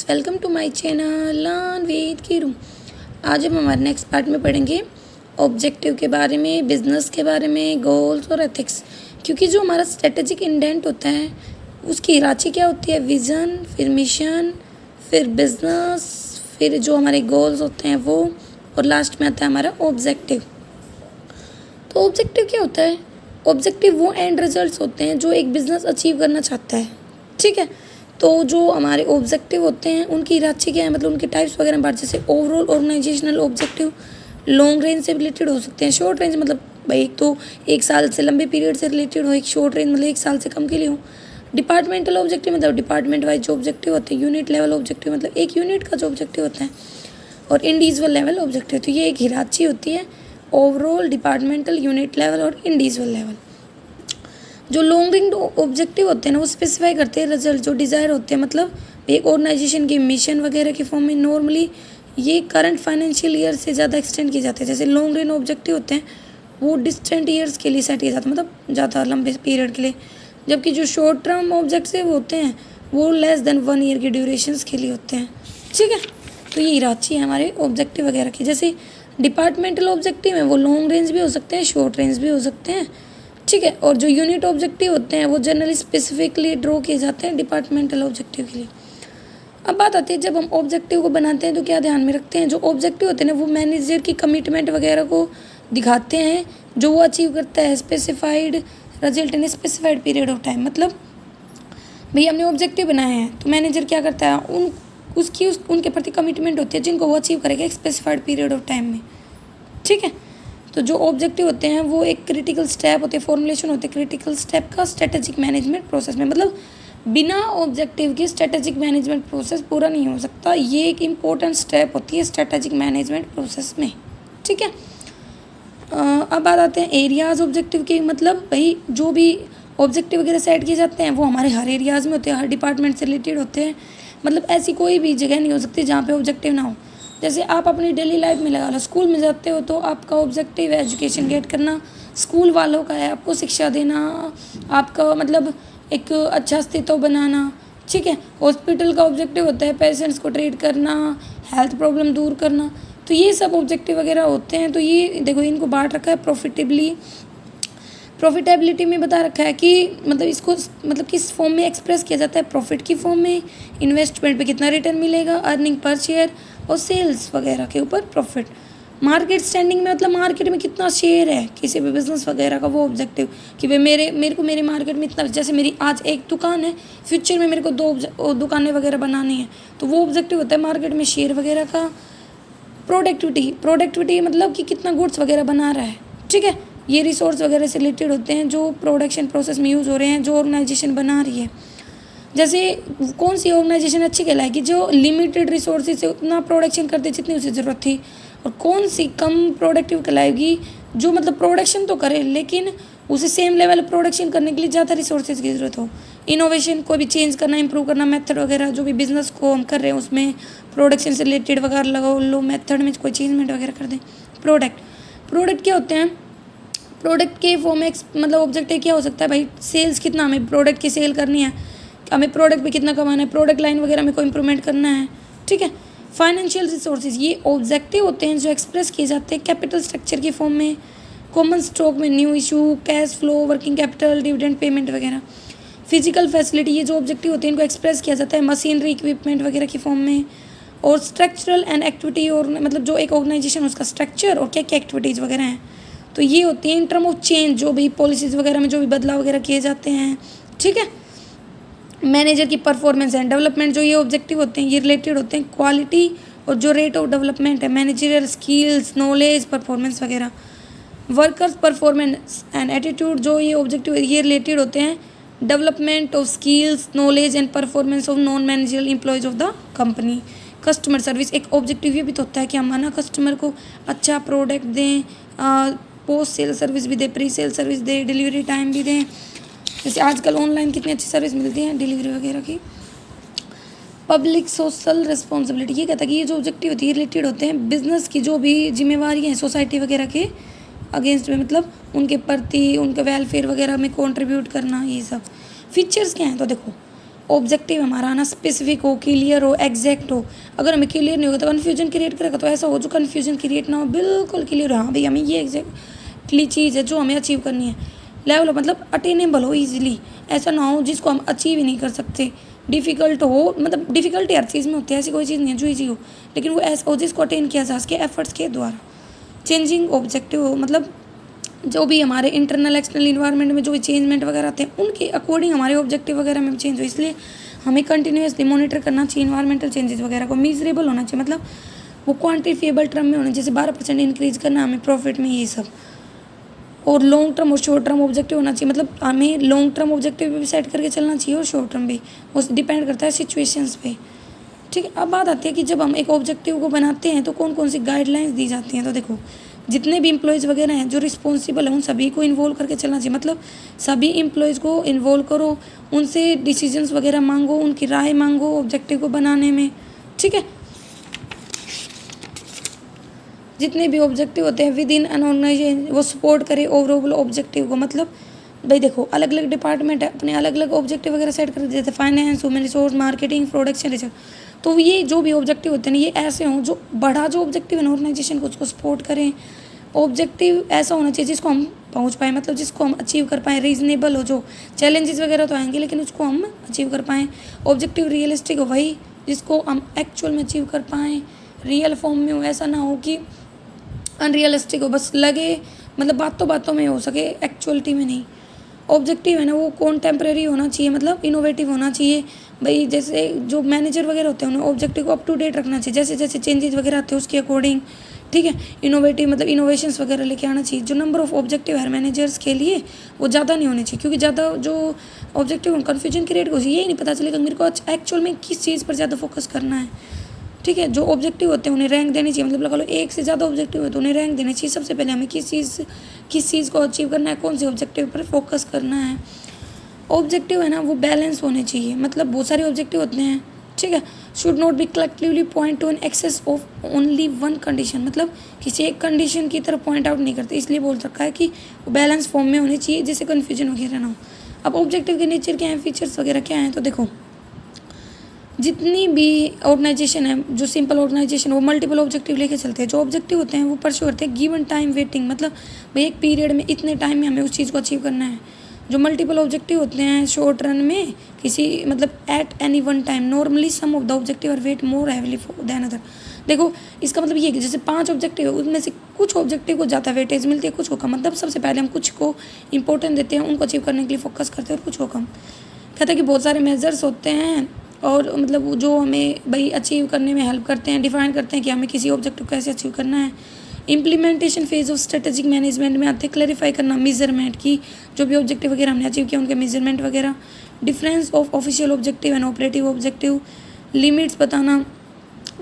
Friends, welcome to my channel learn with Kiru. आज हम हमारे नेक्स्ट पार्ट में पढ़ेंगे ऑब्जेक्टिव के बारे में, बिजनेस के बारे में, गोल्स और एथिक्स। क्योंकि जो हमारा स्ट्रेटेजिक इंडेंट होता है उसकी राशि क्या होती है? विज़न, फिर मिशन, फिर बिजनेस, फिर जो हमारे गोल्स होते हैं वो, और लास्ट में आता है हमारा ऑब्जेक्टिव। तो ऑब्जेक्टिव क्या होता है? ऑब्जेक्टिव वो एंड रिजल्ट्स होते हैं जो एक बिज़नेस अचीव करना चाहता है। ठीक है, तो जो हमारे ऑब्जेक्टिव होते हैं उनकी राशि क्या है, मतलब उनके टाइप्स वगैरह में बांट, जैसे overall organisational objective long range से रिलेटेड हो सकते हैं, शॉर्ट रेंज मतलब भाई एक तो एक साल से लंबे पीरियड से रिलेटेड हो, एक शॉर्ट रेंज मतलब एक साल से कम के लिए हो। डिपार्टमेंटल ऑब्जेक्टिव मतलब डिपार्टमेंट वाइज जो ऑब्जेक्टिव होते हैं। यूनिट लेवल ऑब्जेक्टिव मतलब एक यूनिट का जो ऑब्जेक्टिव होता है, और इंडिविजुअल लेवल ऑब्जेक्टिव, तो ये एक हिराची होती है, ओवरऑल, डिपार्टमेंटल, यूनिट लेवल और इंडिविजुअल लेवल। जो लॉन्ग रेंज ऑब्जेक्टिव होते हैं ना वो स्पेसिफाई करते हैं रिजल्ट जो डिज़ायर होते हैं, मतलब एक ऑर्गेनाइजेशन की मिशन वगैरह के फॉर्म में। नॉर्मली ये करंट फाइनेंशियल ईयर से ज़्यादा एक्सटेंड किए जाते हैं। जैसे लॉन्ग रेंज ऑब्जेक्टिव होते हैं वो डिस्टेंट ईयर्स के लिए सेट किए जाते हैं, मतलब ज़्यादा लंबे पीरियड के लिए। जबकि जो शॉर्ट टर्म ऑब्जेक्टिव होते हैं वो लेस देन 1 ईयर के ड्यूरेशंस के लिए होते हैं। ठीक है, तो ये राशि है हमारे ऑब्जेक्टिव वगैरह की। जैसे डिपार्टमेंटल ऑब्जेक्टिव है वो लॉन्ग रेंज भी हो सकते हैं, शॉर्ट रेंज भी हो सकते हैं। ठीक है, और जो यूनिट ऑब्जेक्टिव होते हैं वो जनरली स्पेसिफिकली ड्रॉ किए जाते हैं डिपार्टमेंटल ऑब्जेक्टिव के लिए। अब बात आती है जब हम ऑब्जेक्टिव को बनाते हैं तो क्या ध्यान में रखते हैं? जो ऑब्जेक्टिव होते हैं ना वो मैनेजर की कमिटमेंट वगैरह को दिखाते हैं जो वो अचीव करता है specified result in specified period of time. मतलब भैया हमने ऑब्जेक्टिव बनाए हैं तो मैनेजर क्या करता है, उनके प्रति कमिटमेंट होती है जिनको वो अचीव करेगा एक स्पेसिफाइड पीरियड ऑफ टाइम में। ठीक है, तो जो ऑब्जेक्टिव होते हैं वो एक क्रिटिकल स्टेप होते हैं, फॉर्मुलेशन होते हैं क्रिटिकल स्टेप का स्ट्रेटेजिक मैनेजमेंट प्रोसेस में। मतलब बिना ऑब्जेक्टिव के स्ट्रेटेजिक मैनेजमेंट प्रोसेस पूरा नहीं हो सकता। ये एक इम्पोर्टेंट स्टेप होती है स्ट्रेटेजिक मैनेजमेंट प्रोसेस में। ठीक है, अब बात आते हैं एरियाज़ ऑब्जेक्टिव के। मतलब भाई जो भी ऑब्जेक्टिव वगैरह सेट किए जाते हैं वो हमारे हर एरियाज़ में होते हैं, हर डिपार्टमेंट से रिलेटेड होते हैं। मतलब ऐसी कोई भी जगह नहीं हो सकती जहाँ पे ऑब्जेक्टिव ना हो। जैसे आप अपनी डेली लाइफ में लगा लो, स्कूल में जाते हो तो आपका ऑब्जेक्टिव है एजुकेशन गेट करना, स्कूल वालों का है आपको शिक्षा देना, आपका मतलब एक अच्छा अस्तित्व बनाना। ठीक है, हॉस्पिटल का ऑब्जेक्टिव होता है पेशेंट्स को ट्रीट करना, हेल्थ प्रॉब्लम दूर करना। तो ये सब ऑब्जेक्टिव वगैरह होते हैं। तो ये देखो इनको बांट रखा है प्रॉफिटेबिलिटी में बता रखा है कि मतलब इसको मतलब किस फॉर्म में एक्सप्रेस किया जाता है, प्रॉफिट की फॉर्म में, इन्वेस्टमेंट पे कितना रिटर्न मिलेगा, अर्निंग पर शेयर और सेल्स वगैरह के ऊपर प्रॉफिट। मार्केट स्टैंडिंग में मतलब मार्केट में कितना शेयर है किसी भी बिजनेस वगैरह का, वो ऑब्जेक्टिव कि भाई मेरे को मेरे मार्केट में इतना, जैसे मेरी आज एक दुकान है, फ्यूचर में मेरे को 2 दुकानें वगैरह बनानी है, तो वो ऑब्जेक्टिव होता है मार्केट में शेयर वगैरह का। प्रोडक्टिविटी मतलब कि कितना गुड्स वगैरह बना रहा है। ठीक है, ये रिसोर्स वगैरह से रिलेटेड होते हैं जो प्रोडक्शन प्रोसेस में यूज़ हो रहे हैं, जो ऑर्गेनाइजेशन बना रही है। जैसे कौन सी ऑर्गेनाइजेशन अच्छी कहलाएगी? जो लिमिटेड रिसोर्सेज से उतना प्रोडक्शन करते जितनी उसे ज़रूरत थी। और कौन सी कम प्रोडक्टिव कहलाएगी? जो मतलब प्रोडक्शन तो करे लेकिन उसे सेम लेवल प्रोडक्शन करने के लिए ज़्यादा रिसोर्सेज की ज़रूरत हो। इनोवेशन को भी चेंज करना, इंप्रूव करना, मेथड वगैरह जो भी बिज़नेस को हम कर रहे हैं उसमें प्रोडक्शन से रिलेटेड वगैरह लगाओ, लो मेथड में कोई चेंजमेंट वगैरह कर दें। प्रोडक्ट क्या होते हैं? प्रोडक्ट के फॉर्म में मतलब ऑब्जेक्टिव क्या हो सकता है भाई? सेल्स, कितना हमें प्रोडक्ट की सेल करनी है, हमें प्रोडक्ट पे कितना कमाना है, प्रोडक्ट लाइन वगैरह में कोई इंप्रूवमेंट करना है। ठीक है, फाइनेंशियल रिसोर्सेज ये ऑब्जेक्टिव होते हैं जो एक्सप्रेस किए जाते हैं कैपिटल स्ट्रक्चर की फॉर्म में, कॉमन स्टॉक में, new issue, cash flow, working capital, dividend payment वगैरह। फिजिकल फैसिलिटी ये जो ऑब्जेक्टिव होते हैं इनको एक्सप्रेस किया जाता है मशीनरी, इक्विपमेंट वगैरह की फॉर्म में। और स्ट्रक्चरल एंड एक्टिविटी, और मतलब जो एक ऑर्गेनाइजेशन उसका स्ट्रक्चर और क्या क्या एक्टिविटीज़ वगैरह हैं, तो ये होती है इन टर्म ऑफ चेंज, जो भी पॉलिसीज़ वगैरह में जो भी बदलाव वगैरह किए जाते हैं। ठीक है, मैनेजर की परफॉर्मेंस एंड डेवलपमेंट, जो ये ऑब्जेक्टिव होते हैं ये रिलेटेड होते हैं क्वालिटी और जो रेट ऑफ डेवलपमेंट है, मैनेजरियल स्किल्स, नॉलेज, परफॉर्मेंस वगैरह। वर्कर्स परफॉर्मेंस एंड एटीट्यूड, जो ये ऑब्जेक्टिव ये रिलेटेड होते हैं development of skills, knowledge and performance of non managerial employees of the company. Customer service, एक ऑब्जेक्टिव ये भी तो होता है कि हम ना कस्टमर को अच्छा प्रोडक्ट दें, पोस्ट सेल सर्विस भी दें, प्री सेल सर्विस दें, डिलीवरी टाइम भी दें। जैसे आजकल ऑनलाइन कितनी अच्छी सर्विस मिलती है डिलीवरी वगैरह की। पब्लिक सोशल रिस्पॉन्सिबिलिटी, ये कहता है कि ये जो ऑब्जेक्टिव होती है रिलेटेड होते हैं बिजनेस की जो भी जिम्मेवारी हैं सोसाइटी वगैरह के अगेंस्ट में, मतलब उनके प्रति उनके वेलफेयर वगैरह में कंट्रीब्यूट करना। ये सब फीचर्स क्या हैं? तो देखो ऑब्जेक्टिव हमारा आना स्पेसिफिक हो, क्लियर हो, एग्जैक्ट हो। अगर हमें क्लियर नहीं होगा तो कन्फ्यूजन क्रिएट करेगा। तो ऐसा हो जो कन्फ्यूजन क्रिएट ना हो, बिल्कुल क्लियर हो, हाँ भाई हमें ये एग्जैक्टली चीज़ है जो हमें अचीव करनी है। लेवल हो मतलब अटेनेबल हो ईजिली, ऐसा ना हो जिसको हम अचीव ही नहीं कर सकते। डिफ़िकल्ट हो मतलब डिफ़िकल्टी हर चीज़ में होती है, ऐसी कोई चीज़ नहीं है जो ईजी हो, लेकिन वो ऐसा हो जिसको अटेन किया जा सके एफर्ट्स के द्वारा। चेंजिंग ऑब्जेक्टिव हो मतलब जो भी हमारे इंटरनल एक्सटर्नल इन्वायरमेंट में जो भी चेंजमेंट वगैरह आते हैं उनके अकॉर्डिंग हमारे ऑब्जेक्टिव वगैरह में चेंज हो, इसलिए हमें कंटिन्यूसली मॉनिटर करना चाहिए इन्वायरमेंटल चेंजेस वगैरह को। मीजरेबल होना चाहिए मतलब वो क्वान्टिफिएबल टर्म में होना, जैसे 12% इंक्रीज करना हमें प्रॉफिट में, ये सब। और लॉन्ग टर्म और शॉर्ट टर्म ऑब्जेक्टिव होना चाहिए, मतलब हमें लॉन्ग टर्म ऑब्जेक्टिव भी सेट करके चलना चाहिए और शॉर्ट टर्म भी, वो डिपेंड करता है सिचुएशंस पे। ठीक है, अब बात आती है कि जब हम एक ऑब्जेक्टिव को बनाते हैं तो कौन कौन सी गाइडलाइंस दी जाती हैं। तो देखो जितने भी एम्प्लॉयज़ वगैरह हैं जो रिस्पॉन्सिबल हैं उन सभी को इन्वॉल्व करके चलना चाहिए, मतलब सभी एम्प्लॉयज़ को इन्वॉल्व करो, उनसे डिसीजंस वगैरह मांगो, उनकी राय मांगो ऑब्जेक्टिव को बनाने में। ठीक है, जितने भी ऑब्जेक्टिव होते हैं विद इन एन ऑर्गेनाइजेशन वो सपोर्ट करे ओवरऑल ऑब्जेक्टिव को। मतलब भाई देखो अलग अलग डिपार्टमेंट है, अपने अलग अलग ऑब्जेक्टिव वगैरह सेट कर देते हैं, finance, human resource, marketing, production, research. तो ये जो भी ऑब्जेक्टिव होते हैं ना ये ऐसे हों जो बड़ा जो ऑब्जेक्टिव है ना ऑर्गेनाइजेशन को उसको सपोर्ट करें। ऑब्जेक्टिव ऐसा होना चाहिए जिसको हम पहुंच पाएँ, मतलब जिसको हम अचीव कर पाएँ, रीजनेबल हो, जो चैलेंजेस वगैरह तो आएंगे लेकिन उसको हम अचीव कर पाएँ। ऑब्जेक्टिव रियलिस्टिक हो भाई, जिसको हम एक्चुअल में अचीव कर पाएँ, रियल फॉर्म में हो, ऐसा ना हो कि अनरियलिस्टिक हो, बस लगे मतलब बातों में हो सके, एक्चुअलिटी में नहीं। ऑब्जेक्टिव है ना वो कॉन्टेम्प्रेरी होना चाहिए, मतलब इनोवेटिव होना चाहिए। भाई जैसे जो मैनेजर वगैरह होते हैं उन्हें ऑब्जेक्टिव को अप टू डेट रखना चाहिए, जैसे जैसे चेंजेस वगैरह आते हैं उसके अकॉर्डिंग। ठीक है, इनोवेटिव मतलब इनोवेशंस वगैरह लेके आना चाहिए। जो नंबर ऑफ ऑब्जेक्टिव है मैनेजर्स के लिए वो ज़्यादा नहीं होने चाहिए, क्योंकि ज़्यादा जो ऑब्जेक्टिव कन्फ्यूजन क्रिएट हो जाए, यही नहीं पता चलेगा मेरे को एक्चुअल में किस चीज़ पर ज़्यादा फोकस करना है। ठीक है, जो ऑब्जेक्टिव होते हैं उन्हें रैंक देनी चाहिए, मतलब लगा लो एक से ज़्यादा ऑब्जेक्टिव है तो उन्हें रैंक देनी चाहिए। सबसे पहले हमें किस चीज़ को अचीव करना है, कौन से ऑब्जेक्टिव पर फोकस करना है। ऑब्जेक्टिव है ना वो बैलेंस होने चाहिए, मतलब बहुत सारे ऑब्जेक्टिव होते हैं। ठीक है, should not be collectively point to an excess of only one condition, मतलब किसी एक कंडीशन की तरफ पॉइंट आउट नहीं करते, इसलिए बोल रखा है कि वो बैलेंस फॉर्म में होनी चाहिए जिससे कन्फ्यूजन वगैरह ना हो। अब ऑब्जेक्टिव के नेचर क्या है, फीचर्स वगैरह क्या हैं, तो देखो जितनी भी ऑर्गेनाइजेशन है, जो सिंपल ऑर्गेनाइजेशन वो मल्टीपल ऑब्जेक्टिव लेके चलते हैं। जो ऑब्जेक्टिव होते हैं वो परस्यू करते हैं गिवन टाइम वेटिंग, मतलब भाई एक पीरियड में इतने टाइम में हमें उस चीज़ को अचीव करना है। जो मल्टीपल ऑब्जेक्टिव होते हैं शॉर्ट रन में किसी मतलब at any one time, normally some of the objective are weighed more heavily than other. देखो इसका मतलब ये है कि जैसे 5 ऑब्जेक्टिव है उनमें से कुछ ऑब्जेक्टिव को ज़्यादा वेटेज मिलती है, कुछ को कम। मतलब सबसे पहले हम कुछ को इंपॉर्टेंट देते हैं, उनको अचीव करने के लिए फोकस करते हैं, और कुछ को कम। कहते हैं कि बहुत सारे मेजर्स होते हैं और मतलब जो हमें भाई अचीव करने में हेल्प करते हैं, डिफाइन करते हैं कि हमें किसी ऑब्जेक्टिव को कैसे अचीव करना है। Implementation phase of strategic management में आते हैं क्लैरिफाई करना मेजरमेंट की, जो भी ऑब्जेक्टिव वगैरह हमने अचीव किया उनके मेजरमेंट वगैरह। Difference of official objective and operative objective, limits बताना,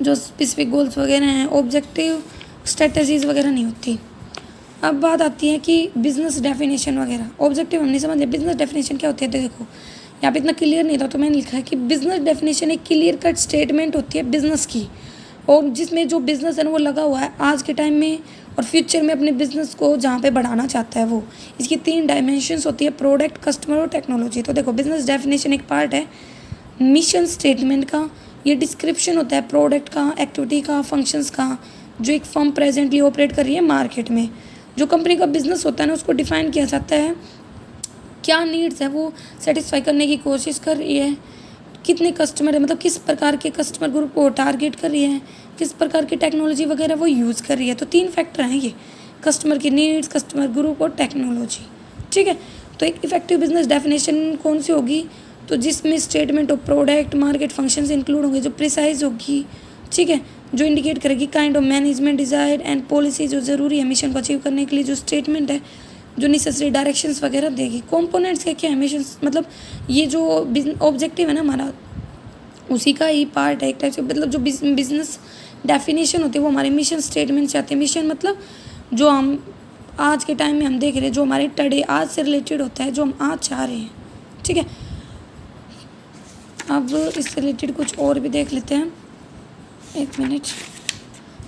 जो स्पेसिफिक गोल्स वगैरह हैं। ऑब्जेक्टिव स्ट्रेटजीज वगैरह नहीं होती। अब बात आती है कि बिजनेस डेफिनेशन वगैरह। ऑब्जेक्टिव हमने समझ लिया, बिजनेस डेफिनेशन क्या होती है। तो देखो यहाँ पे इतना क्लियर नहीं था तो मैंने लिखा है कि बिजनेस डेफिनेशन एक क्लियर कट स्टेटमेंट होती है बिजनेस की, और जिसमें जो बिज़नेस है ना वो लगा हुआ है आज के टाइम में और फ्यूचर में अपने बिज़नेस को जहाँ पे बढ़ाना चाहता है वो। इसकी 3 डायमेंशंस होती है, प्रोडक्ट, कस्टमर और टेक्नोलॉजी। तो देखो बिजनेस डेफिनेशन एक पार्ट है मिशन स्टेटमेंट का, ये डिस्क्रिप्शन होता है प्रोडक्ट का, एक्टिविटी का, फंक्शंस का, जो एक फर्म प्रेजेंटली ऑपरेट कर रही है मार्केट में। जो कंपनी का बिजनेस होता है ना उसको डिफाइन किया जाता है, क्या नीड्स है वो सेटिस्फाई करने की कोशिश कर रही है, कितने कस्टमर है, मतलब किस प्रकार के कस्टमर ग्रुप को टारगेट कर रही है, किस प्रकार की टेक्नोलॉजी वगैरह वो यूज़ कर रही है। तो 3 फैक्टर हैं ये, कस्टमर की नीड्स, कस्टमर ग्रुप और टेक्नोलॉजी। ठीक है, तो एक इफेक्टिव बिजनेस डेफिनेशन कौन सी होगी, तो जिसमें statement of product, market, functions include होंगे, जो प्रिसाइज होगी। ठीक है, जो इंडिकेट करेगी kind of management desire and policy जो ज़रूरी है मिशन को अचीव करने के लिए। जो स्टेटमेंट है जो नेसेसरी डायरेक्शंस वगैरह देगी। कंपोनेंट्स क्या है मिशंस, मतलब ये जो ऑब्जेक्टिव है ना हमारा उसी का ही पार्ट है एक टाइप से। मतलब जो बिजनेस डेफिनेशन होती है वो हमारे मिशन स्टेटमेंट से आते हैं। मिशन मतलब जो हम आज के टाइम में हम देख रहे हैं, जो हमारे टुडे आज से रिलेटेड होता है, जो हम आज चाह रहे हैं। ठीक है, अब इससे रिलेटेड कुछ और भी देख लेते हैं, 1 मिनट।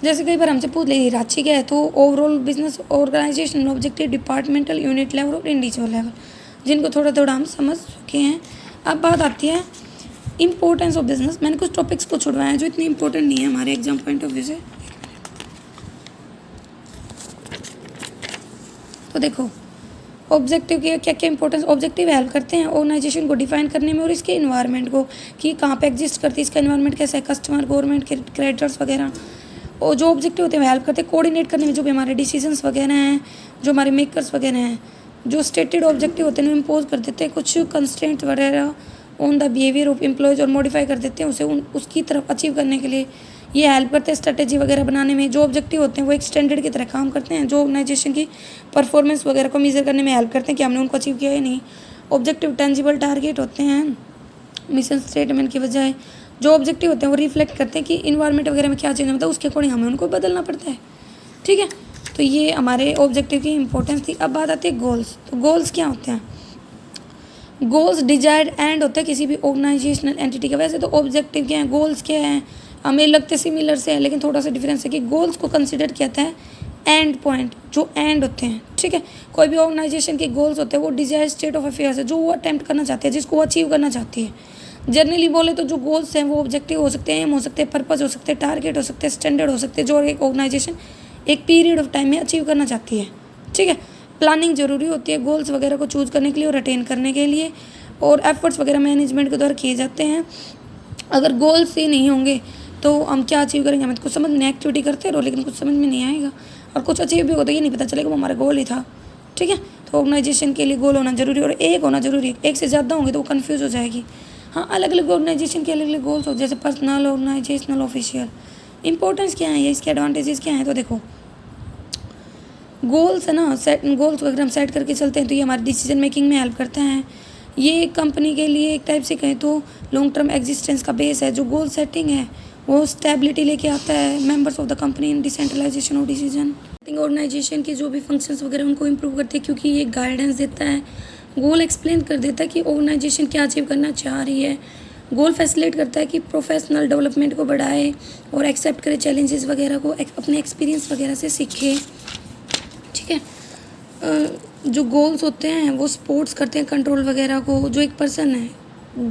जैसे कई बार हमसे पूछ ले रांची क्या है, तो overall business organisation objective departmental unit level और इंडिविजुअल लेवल, जिनको थोड़ा थोड़ा हम समझ चुके हैं। अब बात आती है इंपॉर्टेंस ऑफ बिजनेस, मैंने कुछ टॉपिक्स को छुड़वाया हैं जो इतने इंपॉर्टेंट नहीं है हमारे एग्जाम पॉइंट ऑफ व्यू से। तो देखो ऑब्जेक्टिव के क्या क्या इंपॉर्टेंस, ऑब्जेक्टिव हेल्प करते हैं ऑर्गेनाइजेशन को डिफाइन करने में और इसके इन्वायरमेंट को कि कहाँ पे एग्जिस्ट करती है, इसका इन्वायरमेंट कैसा है, कस्टमर, गवर्नमेंट, क्रेडिटर्स वगैरह। और जो ऑब्जेक्टिव होते हैं हेल्प करते हैं कोऑर्डिनेट करने में, जो भी हमारे डिसीजंस वगैरह हैं, जो हमारे मेकर्स वगैरह हैं। जो स्टेटेड ऑब्जेक्टिव होते हैं वो इम्पोज कर देते हैं कुछ कंस्ट्रेंट वगैरह on the behaviour of employees और मॉडिफाई कर देते हैं उसे उसकी तरफ अचीव करने के लिए। ये हेल्प करते हैं स्ट्रेटेजी वगैरह बनाने में। जो ऑब्जेक्टिव होते हैं वो एक स्टैंडर्ड की तरह काम करते हैं जो ऑर्गेनाइजेशन की परफॉर्मेंस वगैरह को मेजर करने में हेल्प करते हैं कि हमने उनको अचीव किया या नहीं। ऑब्जेक्टिव टेंजिबल टारगेट होते हैं मिशन स्टेटमेंट के बजाय। जो ऑब्जेक्टिव होते हैं वो रिफ्लेक्ट करते हैं कि इन्वायरमेंट वगैरह में क्या चेंज होता है, उसके अकॉर्डिंग हमें उनको बदलना पड़ता है। ठीक है, तो ये हमारे ऑब्जेक्टिव की इंपॉर्टेंस थी। अब बात आती है गोल्स। तो गोल्स क्या होते हैं? गोल्स डिजायर्ड एंड होता है किसी भी ऑर्गेनाइजेशनल एंटिटी का। वैसे तो ऑब्जेक्टिव क्या है, गोल्स क्या है, हमें लगते सिमिलर से है, लेकिन थोड़ा सा डिफरेंस है कि गोल्स को कंसिडर किया जाता है एंड पॉइंट, जो एंड होते हैं। ठीक है, कोई भी ऑर्गेनाइजेशन के गोल्स होते हैं वो डिजायर्ड स्टेट ऑफ अफेयर्स है, जो वो अटेम्प्ट करना चाहते हैं, जिसको वो अचीव करना चाहती है। जनरली बोले तो जो गोल्स हैं वो ऑब्जेक्टिव हो सकते हैं, एम हो सकते हैं, पर्पस हो सकते हैं, टारगेट हो सकते हैं, स्टैंडर्ड हो सकते हैं, जो एक ऑर्गेनाइजेशन एक पीरियड ऑफ टाइम में अचीव करना चाहती है। ठीक है, प्लानिंग जरूरी होती है गोल्स वगैरह को चूज करने के लिए और अटेन करने के लिए, और एफर्ट्स वगैरह मैनेजमेंट के द्वारा किए जाते हैं। अगर गोल्स ही नहीं होंगे तो हम क्या अचीव करेंगे? हमें तो कुछ समझ में, एक्टिविटी करते रहो लेकिन कुछ समझ में नहीं आएगा, और कुछ अचीव भी होता है ये नहीं पता चलेगा वो हमारा गोल ही था। ठीक है, तो ऑर्गेनाइजेशन के लिए गोल होना जरूरी है, और एक होना जरूरी है। एक से ज़्यादा होंगे तो वो कन्फ्यूज़ हो जाएगी। हाँ, अलग अलग ऑर्गेनाइजेशन के अलग अलग गोल्स होते हैं, जैसे पर्सनल, ऑर्गेनाइजेशनल, ऑफिशियल। इंपॉर्टेंस क्या है या इसके एडवांटेजेस क्या हैं? तो देखो गोल्स है ना, सेट गोल्स अगर हम सेट करके चलते हैं तो ये हमारी डिसीजन मेकिंग में हेल्प करते हैं। ये कंपनी के लिए एक टाइप से कहें तो लॉन्ग टर्म एग्जिस्टेंस का बेस है। जो गोल सेटिंग है वो स्टेबिलिटी लेके आता है members of the company in decentralisation of decision. Organisation के जो भी फंक्शंस वगैरह उनको इम्प्रूव करते हैं, क्योंकि ये गाइडेंस देता है, गोल एक्सप्लेन कर देता है कि ऑर्गेनाइजेशन क्या अचीव करना चाह रही है। गोल फैसिलिटेट करता है कि प्रोफेशनल डेवलपमेंट को बढ़ाए और एक्सेप्ट करे चैलेंजेस वगैरह को, अपने एक्सपीरियंस वगैरह से सीखे। ठीक है, जो गोल्स होते हैं वो सपोर्ट्स करते हैं कंट्रोल वगैरह को। जो एक पर्सन है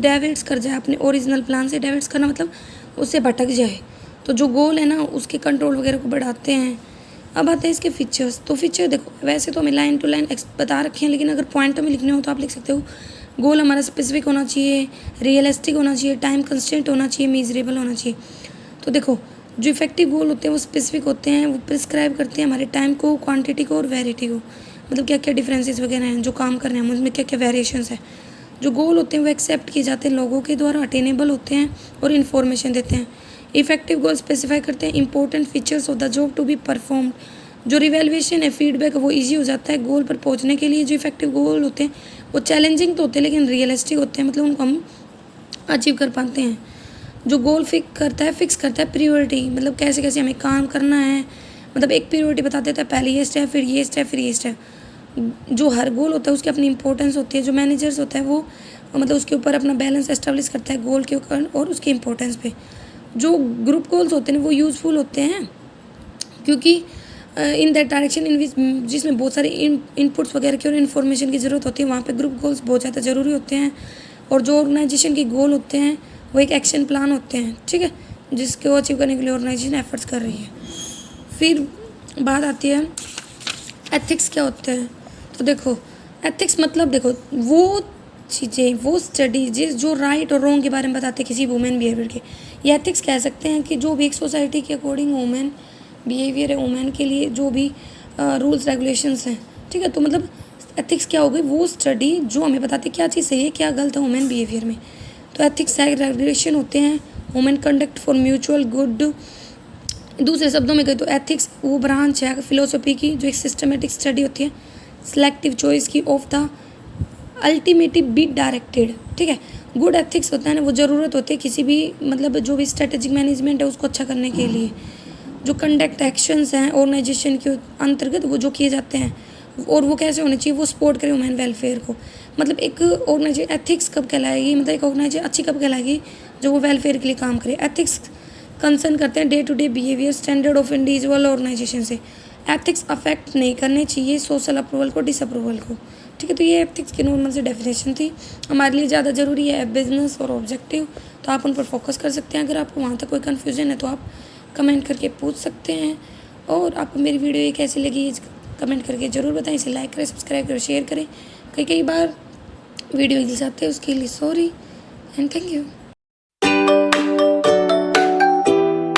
डाइवर्ट्स कर जाए अपने ओरिजिनल प्लान से, डाइवर्ट्स करना मतलब उससे भटक जाए, तो जो गोल है ना उसके कंट्रोल वगैरह को बढ़ाते हैं। अब आते हैं इसके फीचर्स। तो फीचर देखो, वैसे तो हमें लाइन टू लाइन बता रखे हैं, लेकिन अगर पॉइंट में लिखने हो तो आप लिख सकते हो। गोल हमारा स्पेसिफिक होना चाहिए, रियलिस्टिक होना चाहिए, टाइम कंस्टेंट होना चाहिए, मेजरेबल होना चाहिए। तो देखो जो इफेक्टिव गोल होते हैं वो स्पेसिफिक होते हैं, वो प्रिस्क्राइब करते हैं हमारे टाइम को, क्वांटिटी को और वैरायटी को, मतलब क्या क्या डिफरेंसेस वगैरह हैं जो काम कर रहे हैं उनमें क्या क्या वेरिएशंस है। जो गोल होते हैं वो एक्सेप्ट किए जाते हैं लोगों के द्वारा, अटेनेबल होते हैं और इन्फॉर्मेशन देते हैं। इफेक्टिव गोल स्पेसिफाई करते हैं important features of the job to be performed. जो रिवेल्युएशन है, फीडबैक, वो ईजी हो जाता है गोल पर पहुंचने के लिए। जो इफेक्टिव गोल होते हैं वो चैलेंजिंग तो होते हैं लेकिन रियलिस्टिक होते हैं, मतलब उनको हम अचीव कर पाते हैं। जो गोल फिक्स करता है प्रियोरिटी, मतलब कैसे कैसे हमें काम करना है, मतलब एक प्रियोरिटी बता देता है, पहले ये स्टेप, फिर ये स्टेप, फिर ये स्टेप। जो हर गोल होता है उसकी अपनी इंपॉर्टेंस होती है। जो मैनेजर्स होता है वो मतलब उसके ऊपर अपना बैलेंस एस्टेब्लिश करता है गोल के ऊपर और उसकी इंपॉर्टेंस पे। जो ग्रुप गोल्स होते हैं वो यूज़फुल होते हैं, क्योंकि इन दैट डायरेक्शन इन विच, जिसमें बहुत सारे इनपुट्स वगैरह की और इन्फॉर्मेशन की ज़रूरत होती है, वहाँ पे ग्रुप गोल्स बहुत ज़्यादा ज़रूरी होते हैं। और जो ऑर्गेनाइजेशन के गोल होते हैं वो एक एक्शन प्लान होते हैं, ठीक है, जिसको अचीव करने के लिए ऑर्गेनाइजेशन एफर्ट्स कर रही है। फिर बात आती है एथिक्स क्या होते हैं। तो देखो एथिक्स मतलब देखो वो चीज़ें, वो स्टडीज जो राइट और रॉन्ग के बारे में बताते हैं किसी वुमेन बिहेवियर के, ये एथिक्स कह सकते हैं कि जो भी एक सोसाइटी के अकॉर्डिंग वुमेन बिहेवियर है, वुमेन के लिए जो भी रूल्स रेगुलेशंस हैं, ठीक है। तो मतलब एथिक्स क्या हो गई, वो स्टडी जो हमें बताती है क्या चीज़ सही है क्या गलत है वुमेन बिहेवियर में। तो एथिक्स रेगुलेशन होते हैं women conduct for mutual good. दूसरे शब्दों में कहें तो एथिक्स वो ब्रांच है फिलोसफी की जो एक सिस्टमेटिक स्टडी होती है सिलेक्टिव चॉइस की of the ultimately be directed, ठीक है। गुड एथिक्स होता है ना, वो ज़रूरत होती है किसी भी मतलब जो भी स्ट्रेटेजिक मैनेजमेंट है उसको अच्छा करने के लिए। जो कंडक्ट एक्शंस हैं ऑर्गेनाइजेशन के अंतर्गत वो जो किए जाते हैं, और वो कैसे होने चाहिए, वो सपोर्ट करें वुमेन वेलफेयर को। मतलब एक ऑर्गेनाइजेशन एथिक्स कब कहलाएगी, मतलब एक ऑर्गेनाइजेशन अच्छी कब कहलाएगी, जो वो वेलफेयर के लिए काम करे। एथिक्स कंसर्न करते हैं day to day behaviour standard of individual organisation से। एथिक्स अफेक्ट नहीं करने चाहिए सोशल अप्रूवल को, डिसअप्रूवल को, ठीक है। तो ये एथिक्स की नॉर्मल से डेफिनेशन थी। हमारे लिए ज़्यादा ज़रूरी है बिजनेस और ऑब्जेक्टिव, तो आप उन पर फोकस कर सकते हैं। अगर आपको वहाँ तक कोई कन्फ्यूज़न है तो आप कमेंट करके पूछ सकते हैं। और आपको मेरी वीडियो ये कैसी लगी कमेंट करके ज़रूर बताएं। इसे लाइक करें, सब्सक्राइब करें, शेयर करें। कई बार वीडियो हिल जाते हैं, उसके लिए सॉरी एंड थैंक यू।